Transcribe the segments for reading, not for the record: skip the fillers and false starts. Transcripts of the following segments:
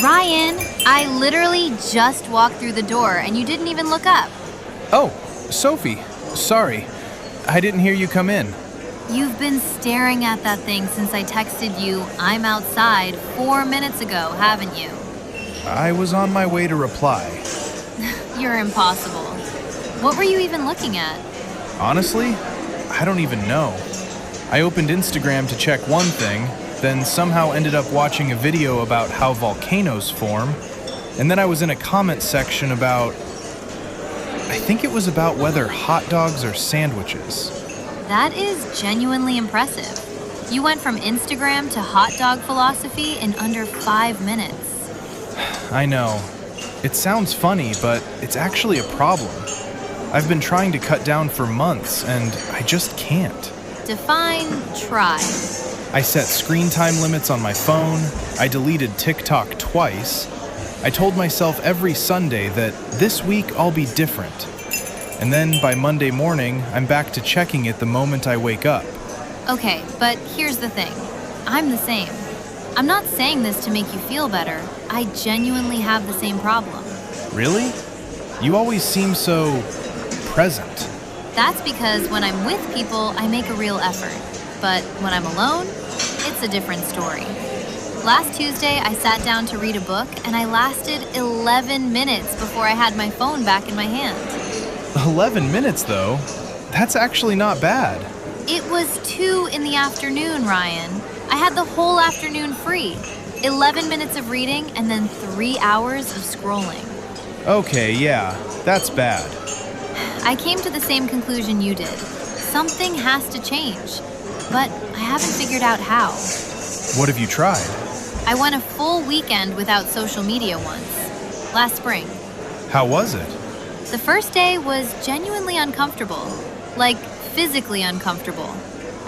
Ryan, I literally just walked through the door and you didn't even look up. Oh, Sophie, sorry. I didn't hear you come in. You've been staring at that thing since I texted you, "I'm outside," 4 minutes ago, haven't you? I was on my way to reply. You're impossible. What were you even looking at? Honestly, I don't even know. I opened Instagram to check one thing, then somehow ended up watching a video about how volcanoes form, and then I was in a comment section about... I think it was about whether hot dogs are sandwiches. That is genuinely impressive. You went from Instagram to hot dog philosophy in under 5 minutes. I know. It sounds funny, but it's actually a problem. I've been trying to cut down for months, and I just can't. Define try. I set screen time limits on my phone. I deleted TikTok twice. I told myself every Sunday that this week I'll be different. And then by Monday morning, I'm back to checking it the moment I wake up. Okay, but here's the thing. I'm the same. I'm not saying this to make you feel better. I genuinely have the same problem. Really? You always seem so present. That's because when I'm with people, I make a real effort. But when I'm alone, it's a different story. Last Tuesday, I sat down to read a book, and I lasted 11 minutes before I had my phone back in my hand. 11 minutes, though? That's actually not bad. It was 2 in the afternoon, Ryan. I had the whole afternoon free. 11 minutes of reading and then 3 hours of scrolling. Okay, yeah, that's bad. I came to the same conclusion you did. Something has to change, but I haven't figured out how. What have you tried? I went a full weekend without social media once, last spring. How was it? The first day was genuinely uncomfortable, like physically uncomfortable.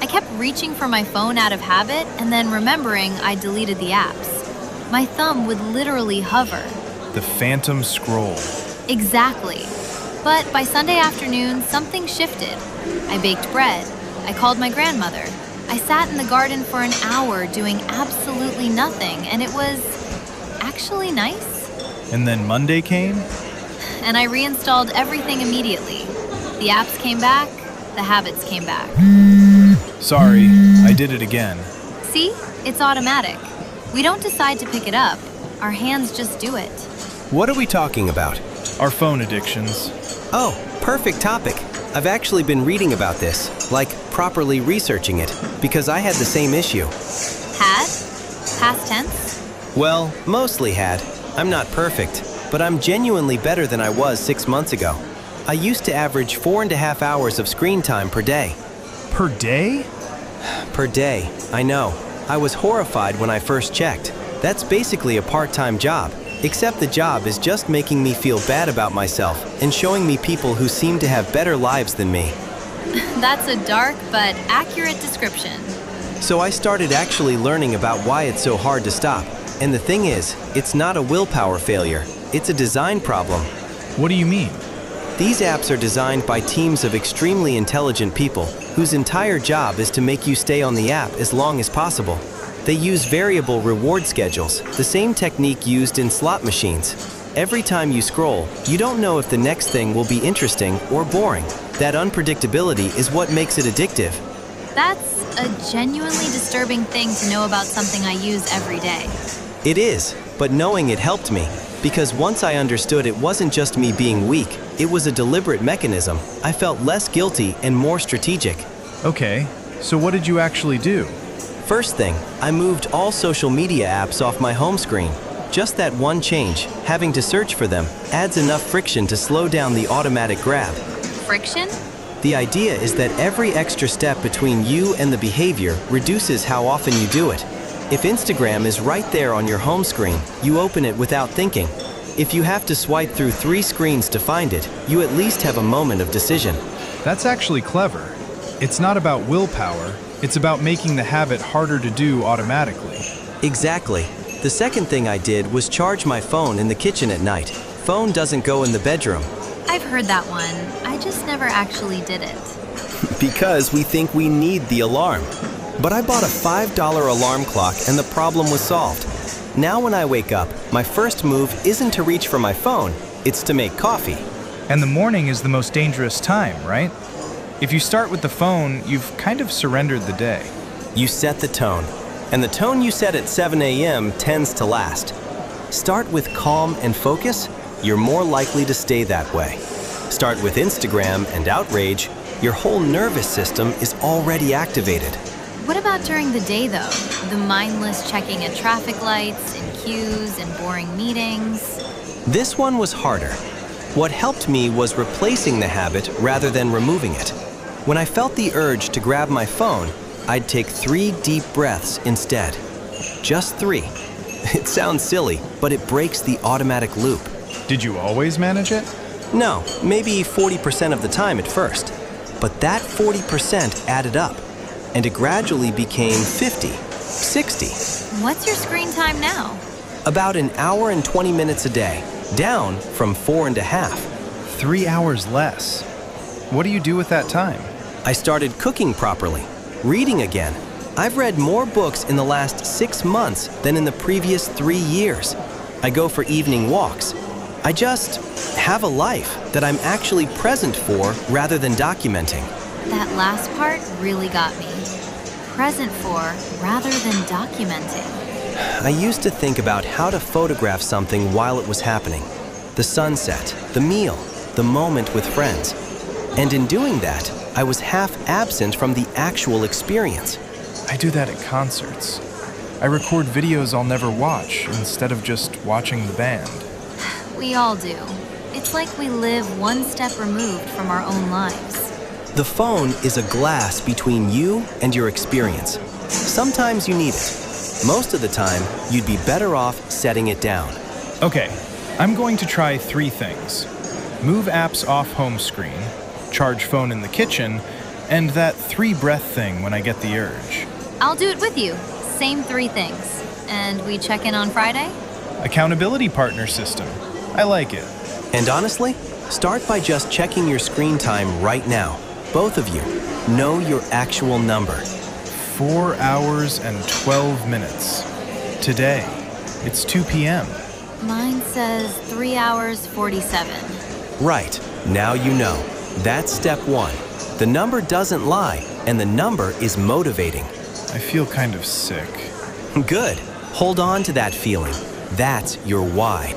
I kept reaching for my phone out of habit and then remembering I deleted the apps. My thumb would literally hover. The phantom scroll. Exactly. But by Sunday afternoon, something shifted. I baked bread. I called my grandmother. I sat in the garden for an hour doing absolutely nothing, and it was actually nice. And then Monday came? And I reinstalled everything immediately. The apps came back, the habits came back. Sorry, I did it again. See? It's automatic. We don't decide to pick it up. Our hands just do it. What are we talking about? Our phone addictions. Oh, perfect topic. I've actually been reading about this, like properly researching it, because I had the same issue. Had? Past tense? Well, mostly had. I'm not perfect, but I'm genuinely better than I was 6 months ago. I used to average 4.5 hours of screen time per day. Per day? Per day, I know. I was horrified when I first checked. That's basically a part-time job, except the job is just making me feel bad about myself and showing me people who seem to have better lives than me. That's a dark but accurate description. So I started actually learning about why it's so hard to stop. And the thing is, it's not a willpower failure. It's a design problem. What do you mean? These apps are designed by teams of extremely intelligent people whose entire job is to make you stay on the app as long as possible. They use variable reward schedules, the same technique used in slot machines. Every time you scroll, you don't know if the next thing will be interesting or boring. That unpredictability is what makes it addictive. That's a genuinely disturbing thing to know about something I use every day. It is, but knowing it helped me, because once I understood it wasn't just me being weak, it was a deliberate mechanism. I felt less guilty and more strategic. Okay, so what did you actually do? First thing, I moved all social media apps off my home screen. Just that one change, having to search for them, adds enough friction to slow down the automatic grab. Friction? The idea is that every extra step between you and the behavior reduces how often you do it. If Instagram is right there on your home screen, you open it without thinking. If you have to swipe through 3 screens to find it, you at least have a moment of decision. That's actually clever. It's not about willpower, it's about making the habit harder to do automatically. Exactly. The second thing I did was charge my phone in the kitchen at night. Phone doesn't go in the bedroom. I've heard that one. I just never actually did it. Because we think we need the alarm. But I bought a $5 alarm clock and the problem was solved. Now when I wake up, my first move isn't to reach for my phone, it's to make coffee. And the morning is the most dangerous time, right? If you start with the phone, you've kind of surrendered the day. You set the tone, and the tone you set at 7 a.m. tends to last. Start with calm and focus, you're more likely to stay that way. Start with Instagram and outrage, your whole nervous system is already activated. What about during the day, though? The mindless checking at traffic lights, in queues, and boring meetings? This one was harder. What helped me was replacing the habit rather than removing it. When I felt the urge to grab my phone, I'd take 3 deep breaths instead. Just 3. It sounds silly, but it breaks the automatic loop. Did you always manage it? No, maybe 40% of the time at first. But that 40% added up, and it gradually became 50, 60. What's your screen time now? About an hour and 20 minutes a day, down from 4.5. 3 hours less. What do you do with that time? I started cooking properly, reading again. I've read more books in the last 6 months than in the previous 3 years. I go for evening walks. I just have a life that I'm actually present for rather than documenting. That last part really got me. Present for rather than documenting. I used to think about how to photograph something while it was happening. The sunset, the meal, the moment with friends. And in doing that, I was half absent from the actual experience. I do that at concerts. I record videos I'll never watch instead of just watching the band. We all do. It's like we live one step removed from our own lives. The phone is a glass between you and your experience. Sometimes you need it. Most of the time, you'd be better off setting it down. Okay, I'm going to try 3 things. Move apps off home screen, charge phone in the kitchen, and that 3 breath thing when I get the urge. I'll do it with you. Same 3 things. And we check in on Friday? Accountability partner system. I like it. And honestly, start by just checking your screen time right now. Both of you, know your actual number. 4 hours and 12 minutes. Today, it's 2 p.m. Mine says 3 hours 47. Right, now you know. That's step 1. The number doesn't lie, and the number is motivating. I feel kind of sick. Good. Hold on to that feeling. That's your why.